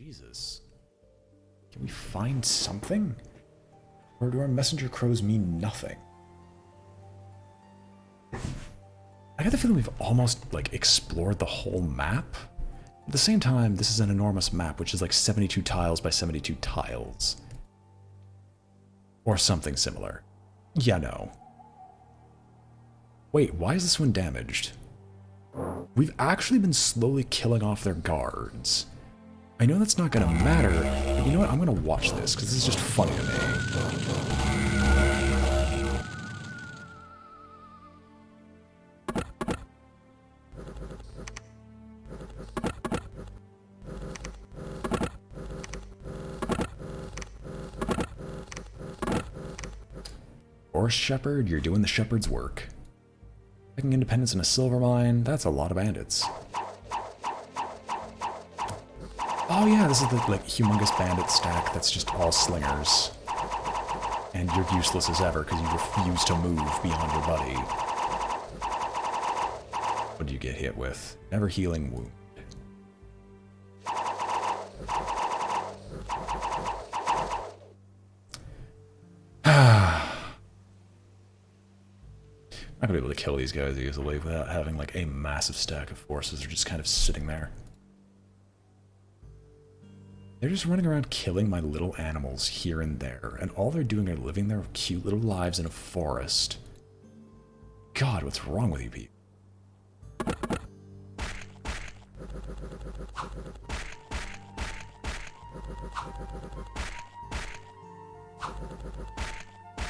Jesus. Can we find something? Or do our messenger crows mean nothing? I got the feeling we've almost, like, explored the whole map. At the same time, this is an enormous map, which is like 72 tiles by 72 tiles. Or something similar. Yeah, no. Wait, why is this one damaged? We've actually been slowly killing off their guards. I know that's not gonna matter, but you know what? I'm gonna watch this, because this is just funny to me. Horse shepherd, you're doing the shepherd's work. Taking independence in a silver mine, that's a lot of bandits. Oh yeah, this is the like humongous bandit stack that's just all slingers. And you're useless as ever because you refuse to move beyond your buddy. What do you get hit with? Never healing wound. Not gonna be able to kill these guys easily without having like a massive stack of forces. They're just kind of sitting there. They're just running around killing my little animals here and there, and all they're doing are living their cute little lives in a forest. God, what's wrong with you people?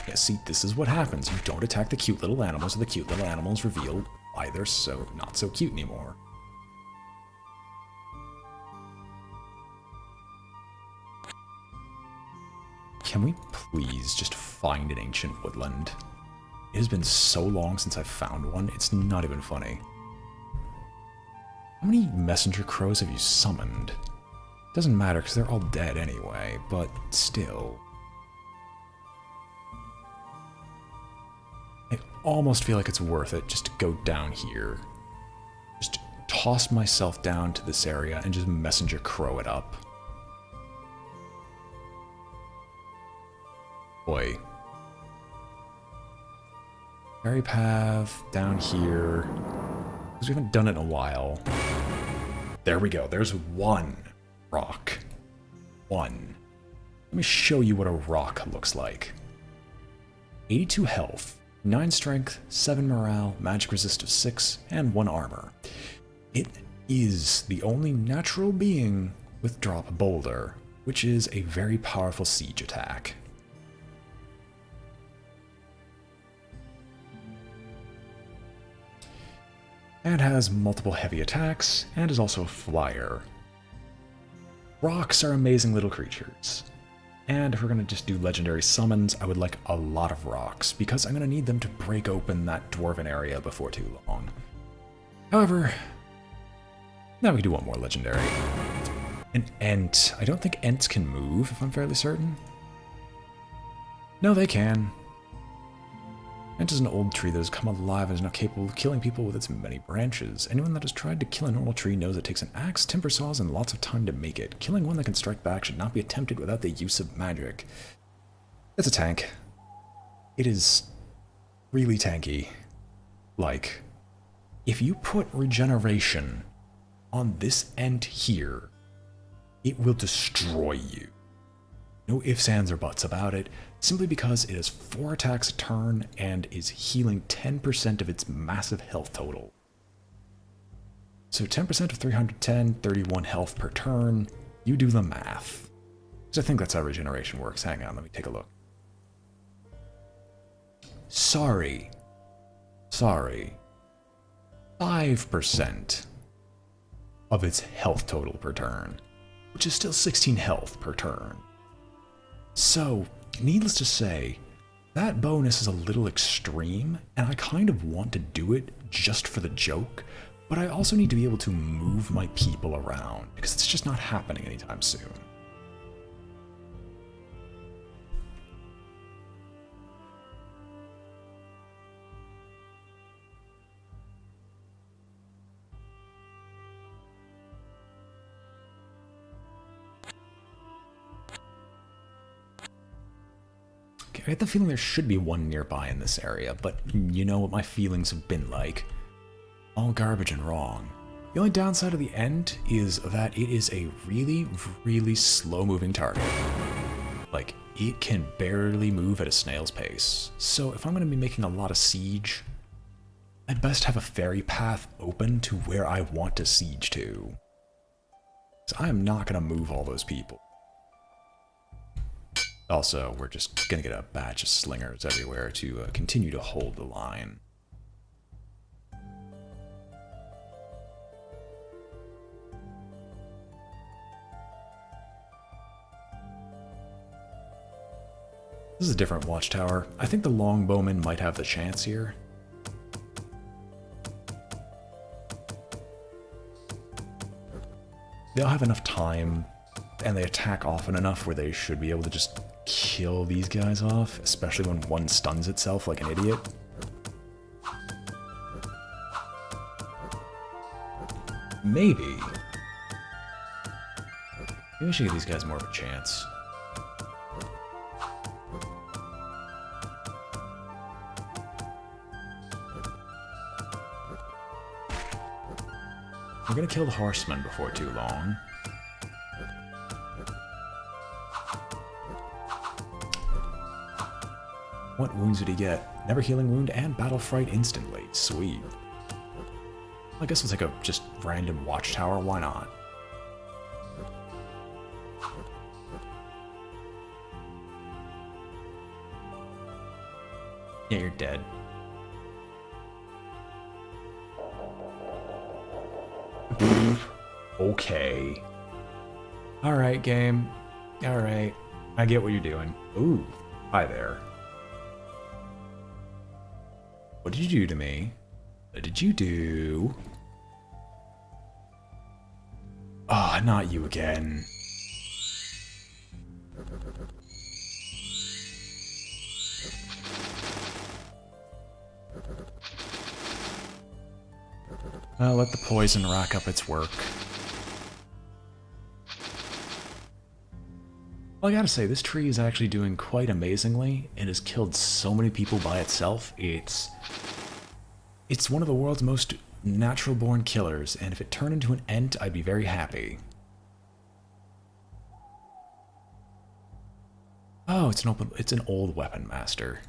Yeah, see, this is what happens. You don't attack the cute little animals, and the cute little animals reveal why they're so not so cute anymore. Can we please just find an ancient woodland? It has been so long since I've found one, it's not even funny. How many messenger crows have you summoned? Doesn't matter because they're all dead anyway, but still. I almost feel like it's worth it just to go down here. Just toss myself down to this area and just messenger crow it up. Boy. Fairy path down here. Because we haven't done it in a while. There we go. There's one rock. One. Let me show you what a rock looks like. 82 health, 9 strength, 7 morale, magic resist of 6, and 1 armor. It is the only natural being with drop boulder, which is a very powerful siege attack. And has multiple heavy attacks, and is also a flyer. Rocks are amazing little creatures. And if we're going to just do legendary summons, I would like a lot of rocks, because I'm going to need them to break open that dwarven area before too long. However, now we can do one more legendary. An Ent. I don't think Ents can move, if I'm fairly certain. No, they can. Ent is an old tree that has come alive and is now capable of killing people with its many branches. Anyone that has tried to kill a normal tree knows it takes an axe, timber saws, and lots of time to make it. Killing one that can strike back should not be attempted without the use of magic. It's a tank. It is really tanky. Like, if you put regeneration on this Ent here, it will destroy you. No ifs, ands, or buts about it, simply because it has 4 attacks a turn and is healing 10% of its massive health total. So 10% of 310, 31 health per turn. You do the math. Because I think that's how regeneration works. Hang on, let me take a look. Sorry. 5% of its health total per turn, which is still 16 health per turn. So, needless to say, that bonus is a little extreme, and I kind of want to do it just for the joke, but I also need to be able to move my people around, because it's just not happening anytime soon. I get the feeling there should be one nearby in this area, but you know what my feelings have been like. All garbage and wrong. The only downside of the end is that it is a really, really slow-moving target. Like, it can barely move at a snail's pace. So if I'm going to be making a lot of siege, I'd best have a ferry path open to where I want to siege to. So I am not going to move all those people. Also, we're just going to get a batch of slingers everywhere to continue to hold the line. This is a different watchtower. I think the longbowmen might have the chance here. They'll have enough time, and they attack often enough where they should be able to just kill these guys off, especially when one stuns itself like an idiot. Maybe. Maybe we should give these guys more of a chance. We're gonna kill the horsemen before too long. What wounds did he get? Never healing wound and battle fright instantly. Sweet. I guess we'll take a just random watchtower, why not? Yeah, you're dead. Okay. Alright, game. Alright. I get what you're doing. Ooh. Hi there. What did you do to me? What did you do? Oh, not you again. Well, let the poison rack up its work. Well, I gotta say, this tree is actually doing quite amazingly. It has killed so many people by itself. It's one of the world's most natural-born killers, and if it turned into an ent, I'd be very happy. Oh, it's an old weapon master.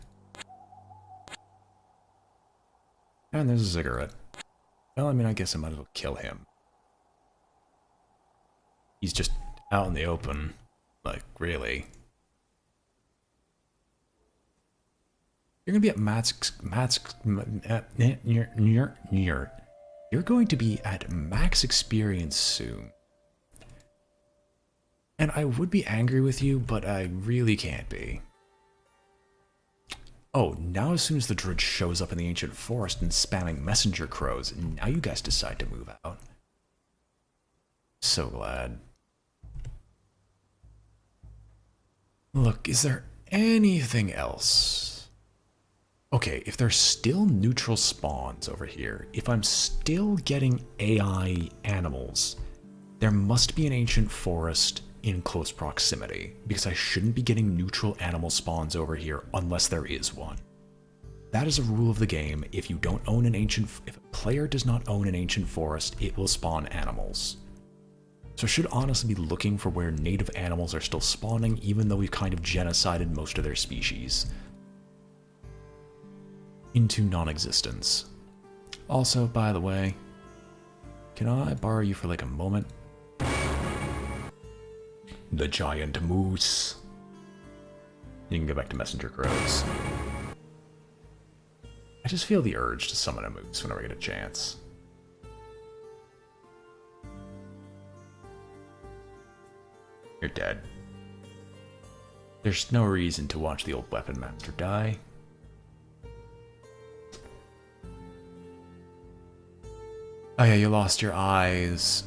And there's a cigarette. Well, I mean, I guess I might as well kill him. He's just out in the open. Like, really. You're gonna be at You're going to be at max experience soon. And I would be angry with you, but I really can't be. Oh, now as soon as the Druid shows up in the ancient forest and spamming messenger crows, now you guys decide to move out. So glad. Look, is there anything else? Okay, if there's still neutral spawns over here, if I'm still getting AI animals, there must be an ancient forest in close proximity, because I shouldn't be getting neutral animal spawns over here unless there is one. That is a rule of the game. If you don't own an if a player does not own an ancient forest, it will spawn animals. So I should honestly be looking for where native animals are still spawning, even though we've kind of genocided most of their species into non-existence. Also, by the way, can I borrow you for like a moment? The giant moose. You can go back to messenger crows. I just feel the urge to summon a moose whenever I get a chance. You're dead. There's no reason to watch the old weapon master die. Oh yeah, you lost your eyes.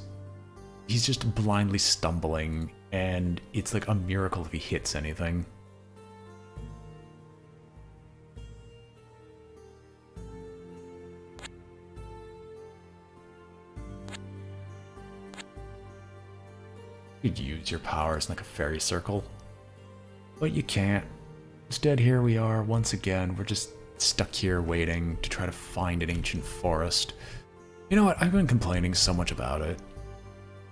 He's just blindly stumbling, and it's like a miracle if he hits anything. You'd use your powers in like a fairy circle, but you can't. Instead, here we are once again. We're just stuck here waiting to try to find an ancient forest. You know what? I've been complaining so much about it.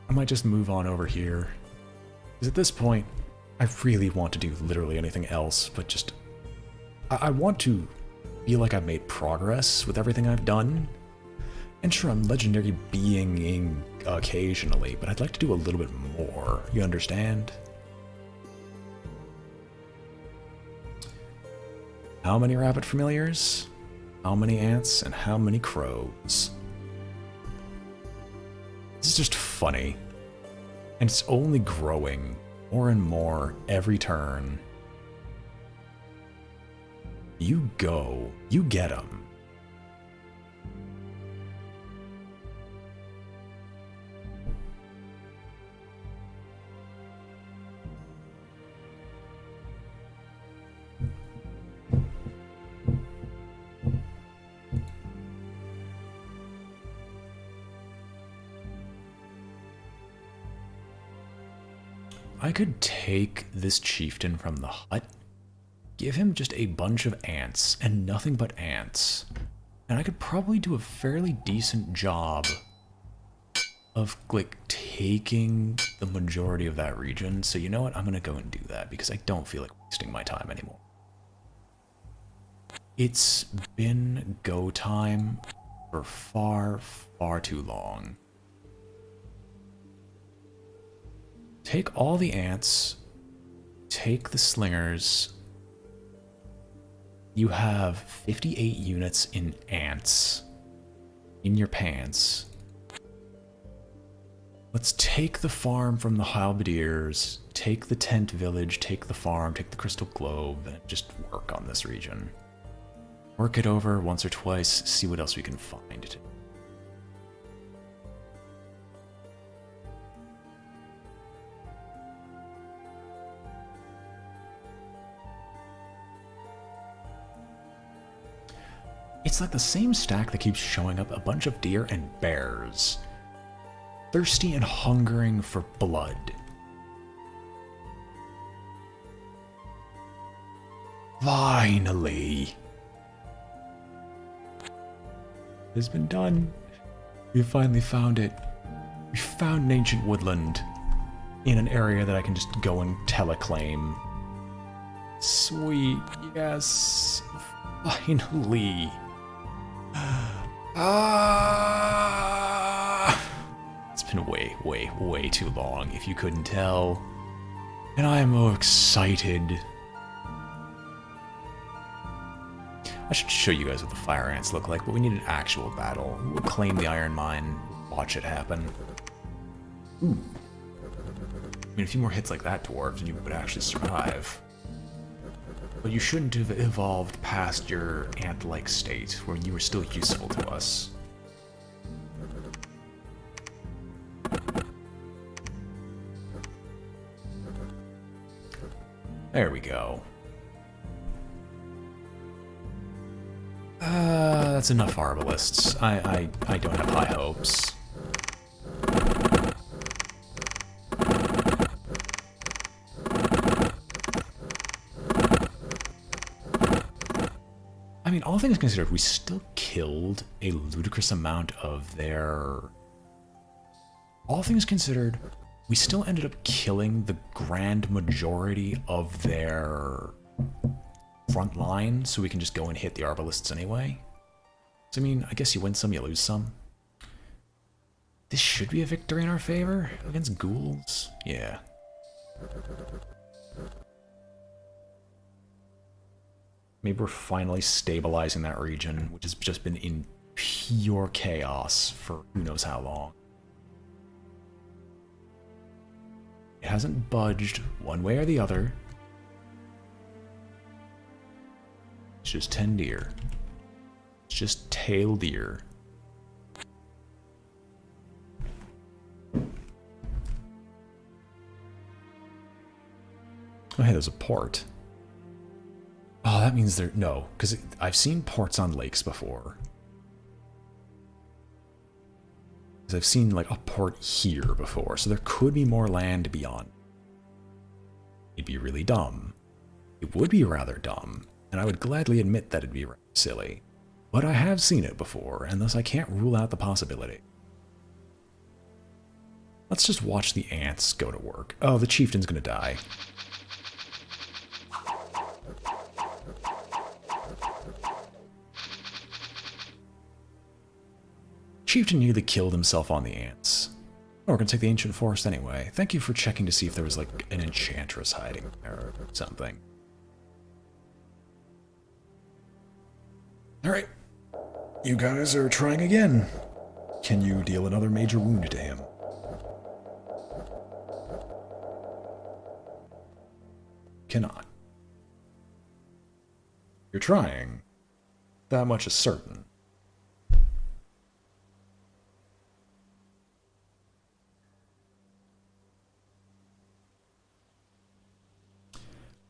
I might just move on over here. Because at this point, I really want to do literally anything else, but just... I want to feel like I've made progress with everything I've done. And sure, I'm legendary being occasionally, but I'd like to do a little bit more. You understand? How many rabbit familiars? How many ants? And how many crows? This is just funny. And it's only growing more and more every turn. You go. You get them. I could take this chieftain from the hut, give him just a bunch of ants and nothing but ants, and I could probably do a fairly decent job of, like, taking the majority of that region. So you know what? I'm gonna go and do that because I don't feel like wasting my time anymore. It's been go time for far, far too long. Take all the ants, take the slingers. You have 58 units in ants in your pants. Let's take the farm from the halberdiers, take the tent village, take the farm, take the crystal globe, and just work on this region. Work it over once or twice, see what else we can find. It's like the same stack that keeps showing up, a bunch of deer and bears. Thirsty and hungering for blood. Finally. It has been done. We finally found it. We found an ancient woodland in an area that I can just go and teleclaim. Sweet, yes. Finally. It's been way, way, way too long, if you couldn't tell. And I am so excited. I should show you guys what the fire ants look like, but we need an actual battle. We'll claim the iron mine, watch it happen. Ooh. I mean, a few more hits like that, dwarves, and you would actually survive. But you shouldn't have evolved past your ant-like state, where you were still useful to us. There we go. That's enough arbalists. I don't have high hopes. I mean, all things considered, we still killed a ludicrous amount of their... All things considered, we still ended up killing the grand majority of their front line, so we can just go and hit the arbalists anyway. So, I mean, I guess you win some, you lose some. This should be a victory in our favor against ghouls. Yeah. Maybe we're finally stabilizing that region, which has just been in pure chaos for who knows how long. It hasn't budged one way or the other. It's just 10 deer. It's just tail deer. Oh, hey, there's a port. Oh, that means there... No, because I've seen ports on lakes before. Because I've seen, like, a port here before, so there could be more land beyond. It'd be really dumb. It would be rather dumb, and I would gladly admit that it'd be rather silly. But I have seen it before, and thus I can't rule out the possibility. Let's just watch the ants go to work. Oh, the chieftain's gonna die. Chieftain nearly killed himself on the ants. Oh, we're gonna take the ancient forest anyway. Thank you for checking to see if there was like an enchantress hiding there or something. Alright. You guys are trying again. Can you deal another major wound to him? Cannot. You're trying. That much is certain.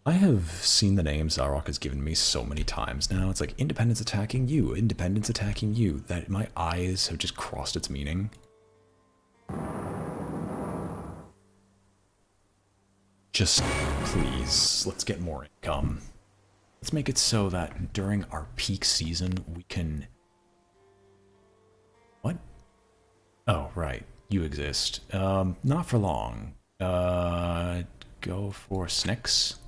I have seen the name Zarok has given me so many times now. It's like, independence attacking you, independence attacking you, that my eyes have just crossed its meaning. Just, please, let's get more income. Let's make it so that during our peak season, we can... What? Oh, right. You exist. Not for long. Go for Snicks.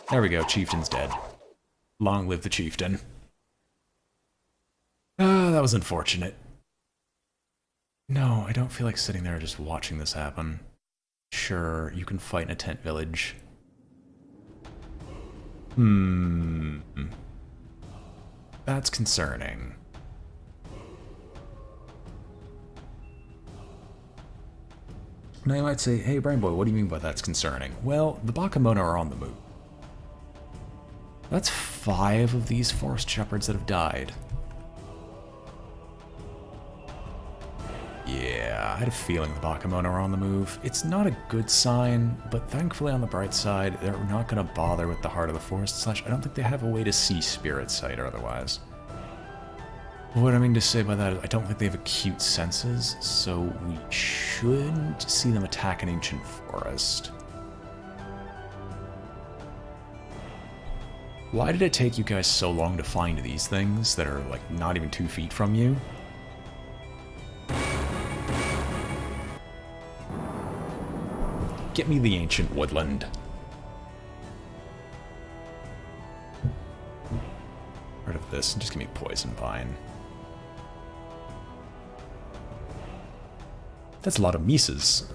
There we go, Chieftain's dead. Long live the Chieftain. Ah, that was unfortunate. No, I don't feel like sitting there just watching this happen. Sure, you can fight in a tent village. That's concerning. Now you might say, hey BrainBoy, what do you mean by that's concerning? Well, the Bakamona are on the move. That's 5 of these forest shepherds that have died. Yeah, I had a feeling the Bakamona are on the move. It's not a good sign, but thankfully on the bright side, they're not going to bother with the heart of the forest / I don't think they have a way to see spirit sight or otherwise. What I mean to say by that is I don't think they have acute senses, so we shouldn't see them attack an ancient forest. Why did it take you guys so long to find these things that are like not even 2 feet from you? Get me the ancient woodland. Rid of this and just give me poison vine. That's a lot of Mises.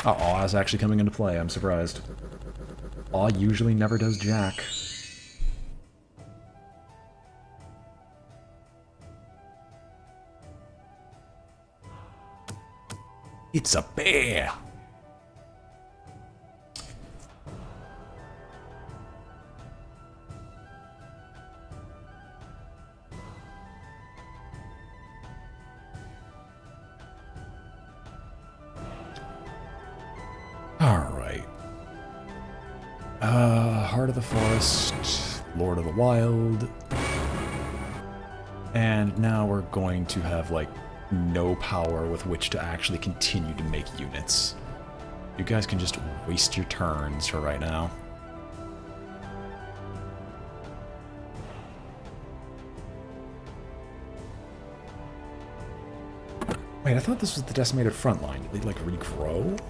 Uh oh, Aw's actually coming into play, I'm surprised. Aw usually never does jack. It's a bear! Alright. Heart of the Forest, Lord of the Wild. And now we're going to have, like, no power with which to actually continue to make units. You guys can just waste your turns for right now. Wait, I thought this was the decimated front line. Did they, like, regrow?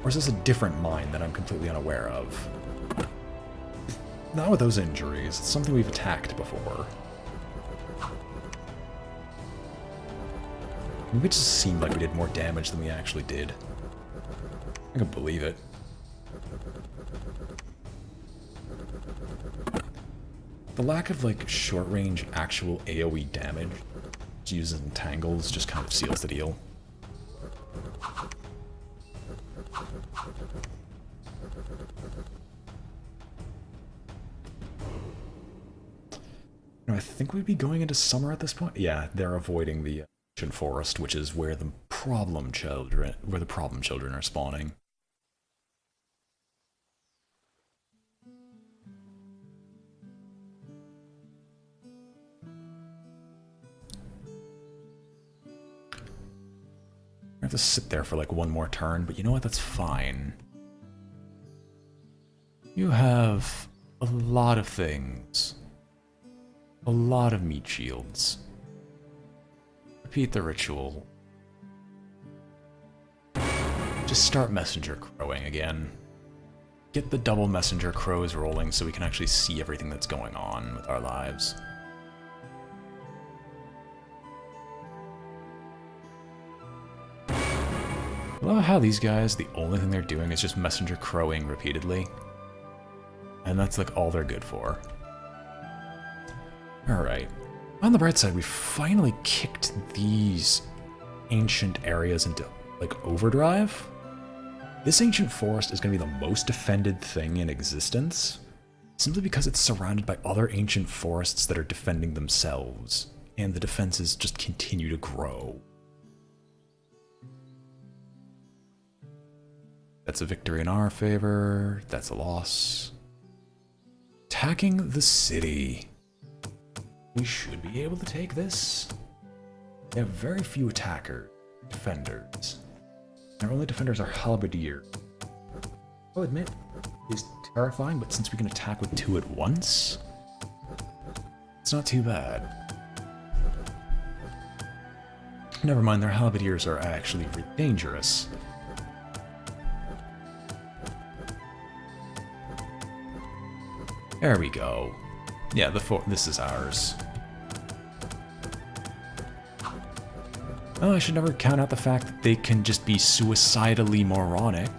Or is this a different mine that I'm completely unaware of? Not with those injuries. It's something we've attacked before. Maybe it just seemed like we did more damage than we actually did. I can believe it. The lack of, like, short-range actual AoE damage used in tangles just kind of seals the deal. No, I think we'd be going into summer at this point. Yeah, they're avoiding the ancient forest, which is where the problem children are spawning. have to sit there for like one more turn, but you know what? That's fine. You have a lot of things. A lot of meat shields. Repeat the ritual. Just start messenger crowing again. Get the double messenger crows rolling so we can actually see everything that's going on with our lives. I love how these guys, the only thing they're doing is just messenger crowing repeatedly. And that's like all they're good for. Alright. On the bright side, we finally kicked these ancient areas into like overdrive. This ancient forest is going to be the most defended thing in existence, simply because it's surrounded by other ancient forests that are defending themselves, and the defenses just continue to grow. That's a victory in our favor, that's a loss. Attacking the city. We should be able to take this. They have very few defenders. Our only defenders are halberdier. I'll admit, it's terrifying, but since we can attack with two at once, it's not too bad. Never mind, their halberdiers are actually dangerous. There we go. Yeah, this is ours. Oh, I should never count out the fact that they can just be suicidally moronic.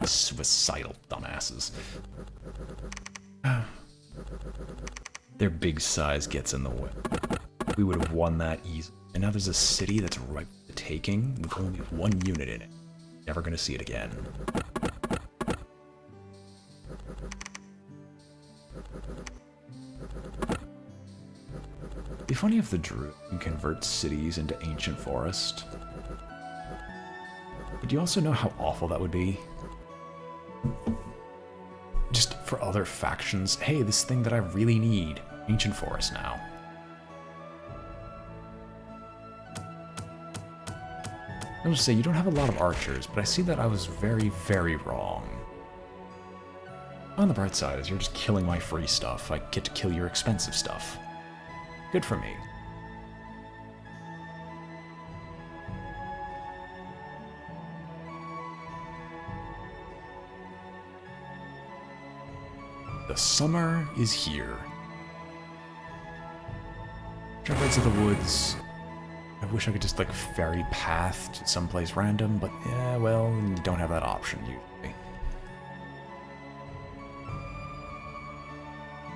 Suicidal dumbasses. Their big size gets in the way. We would have won that easily. And now there's a city that's ripe for the taking with only one unit in it. Never gonna see it again. It'd be funny if the Druid can convert cities into ancient forest. But do you also know how awful that would be? Just for other factions, hey, this thing that I really need, ancient forest now. I was gonna say, you don't have a lot of archers, but I see that I was very, very wrong. On the bright side, as you're just killing my free stuff, I get to kill your expensive stuff. Good for me. The summer is here. Shepherds of the Woods. I wish I could just, like, ferry path to someplace random, but, yeah, well, you don't have that option, usually.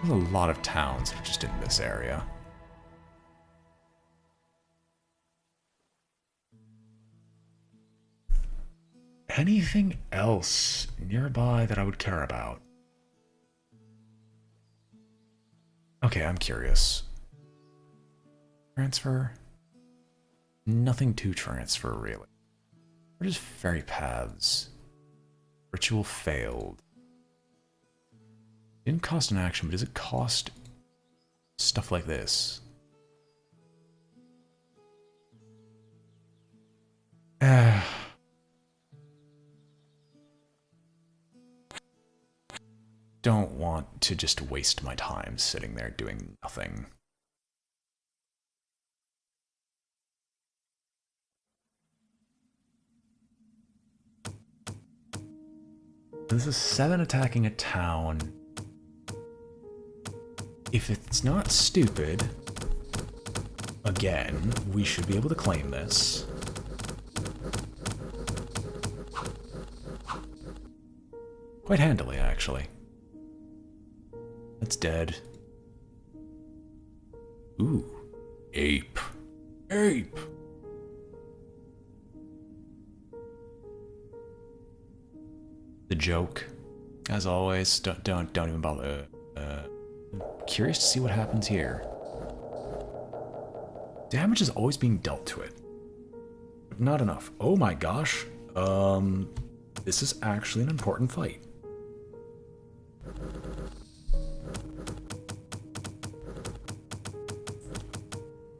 There's a lot of towns that are just in this area. Anything else nearby that I would care about? Okay, I'm curious. Transfer? Nothing to transfer, really. Or just ferry paths. Ritual failed. Didn't cost an action, but does it cost stuff like this? Don't want to just waste my time sitting there doing nothing. This is 7 attacking a town. If it's not stupid, again, we should be able to claim this. Quite handily, actually. That's dead. Ooh. Ape. Ape! The joke, as always. Don't even bother. Curious to see what happens here. Damage is always being dealt to it, but not enough. Oh my gosh. This is actually an important fight.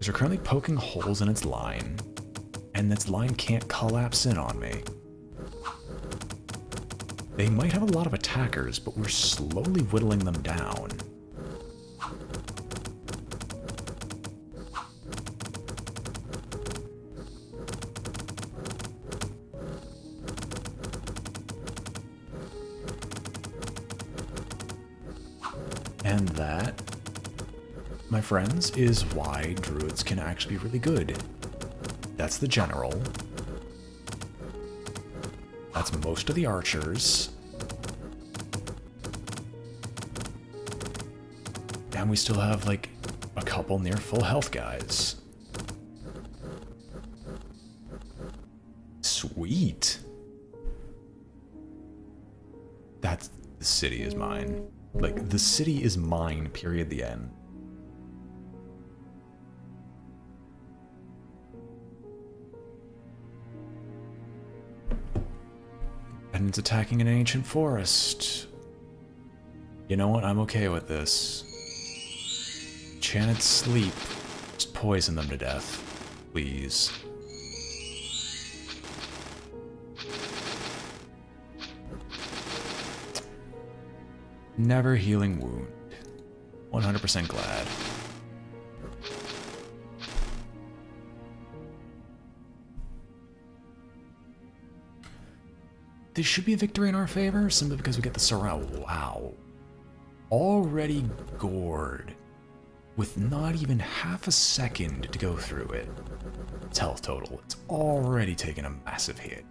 Because we're currently poking holes in its line, and its line can't collapse in on me. They might have a lot of attackers, but we're slowly whittling them down. And that, my friends, is why druids can actually be really good. That's the general. That's most of the archers. And we still have, like, a couple near full health guys. Sweet. That's... the city is mine. Like, the city is mine, period, the end. And it's attacking an ancient forest. You know what? I'm okay with this. Enchanted sleep. Just poison them to death. Please. Never healing wound. 100% glad. This should be a victory in our favor, simply because we get the surround. Wow. Already gored. With not even half a second to go through it. Its health total. It's already taken a massive hit.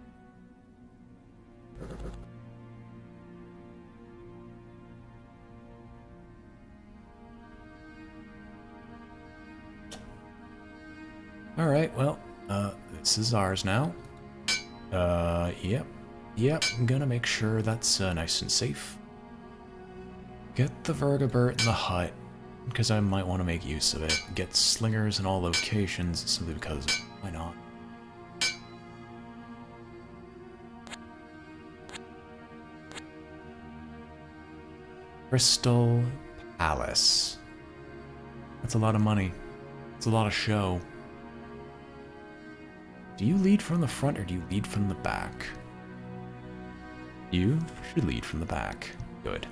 Alright, well, this is ours now. Yep, I'm gonna make sure that's nice and safe. Get the vertibird in the hut, because I might want to make use of it. Get slingers in all locations, simply because, why not? Crystal Palace. That's a lot of money. It's a lot of show. Do you lead from the front or do you lead from the back? You should lead from the back. Good.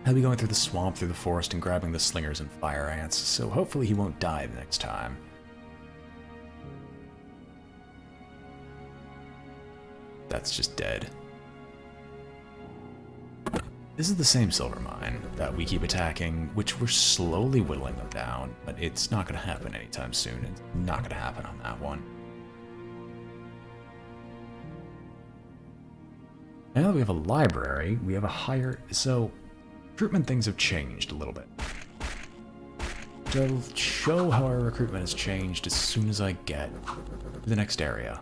He'll be going through the swamp, through the forest, and grabbing the slingers and fire ants, so hopefully he won't die the next time. That's just dead. This is the same silver mine that we keep attacking, which we're slowly whittling them down, but it's not going to happen anytime soon. It's not going to happen on that one. Now that we have a library, we have a higher... So, recruitment things have changed a little bit. To show how our recruitment has changed as soon as I get to the next area.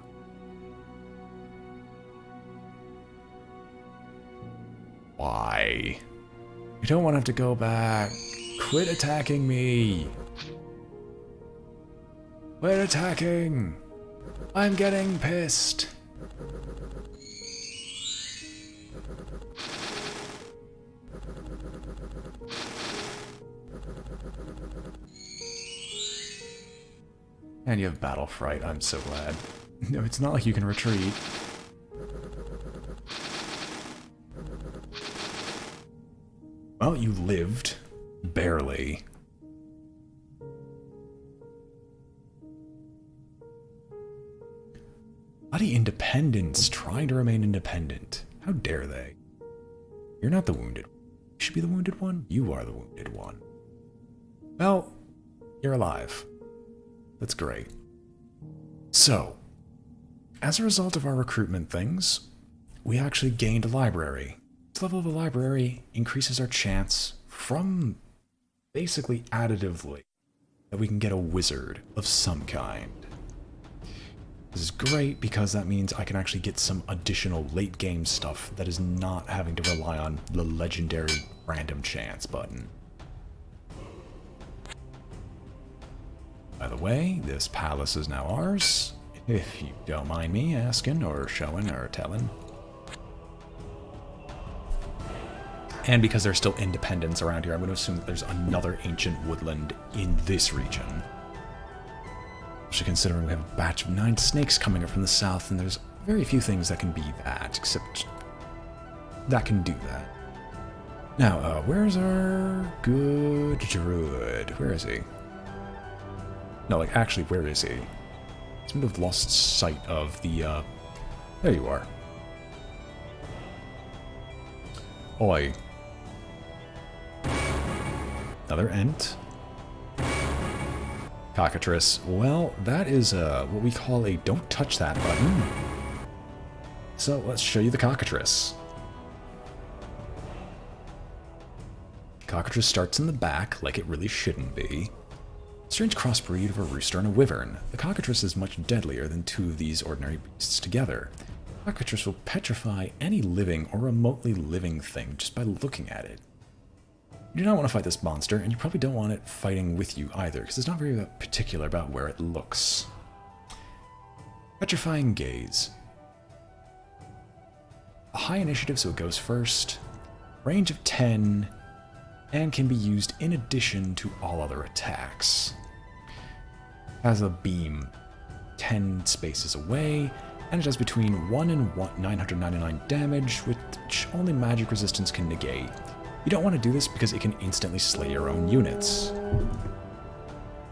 Why? I don't want to have to go back. Quit attacking me. Quit attacking. I'm getting pissed. And you have battle fright, I'm so glad. No, it's not like you can retreat. Well, you lived. Barely. Bloody independents trying to remain independent. How dare they? You're not the wounded one. You should be the wounded one. You are the wounded one. Well, you're alive. That's great. So, as a result of our recruitment things, we actually gained a library. This level of a library increases our chance from basically additively that we can get a wizard of some kind. This is great because that means I can actually get some additional late game stuff that is not having to rely on the legendary random chance button. By the way, this palace is now ours, if you don't mind me asking or showing or telling. And because there's still independents around here, I'm going to assume that there's another ancient woodland in this region. Especially considering we have a batch of 9 snakes coming up from the south, and there's very few things that can be that, except that can do that. Now, where's our good druid? Where is he? No, like, actually, where is he? I seem to have lost sight of the, there you are. Oi. Another ent. Cockatrice. Well, that is what we call a don't touch that button. So let's show you the cockatrice. Cockatrice starts in the back, like it really shouldn't be. Strange crossbreed of a rooster and a wyvern. The cockatrice is much deadlier than 2 of these ordinary beasts together. Cockatrice will petrify any living or remotely living thing just by looking at it. You do not want to fight this monster, and you probably don't want it fighting with you either, because it's not very particular about where it looks. Petrifying Gaze. A high initiative, so it goes first. Range of 10, and can be used in addition to all other attacks. Has a beam 10 spaces away, and it does between 1 and 999 damage, which only magic resistance can negate. You don't want to do this because it can instantly slay your own units.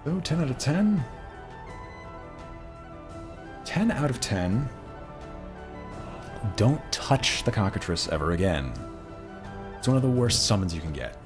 So, 10 out of 10? 10 out of 10. Don't touch the cockatrice ever again. It's one of the worst summons you can get.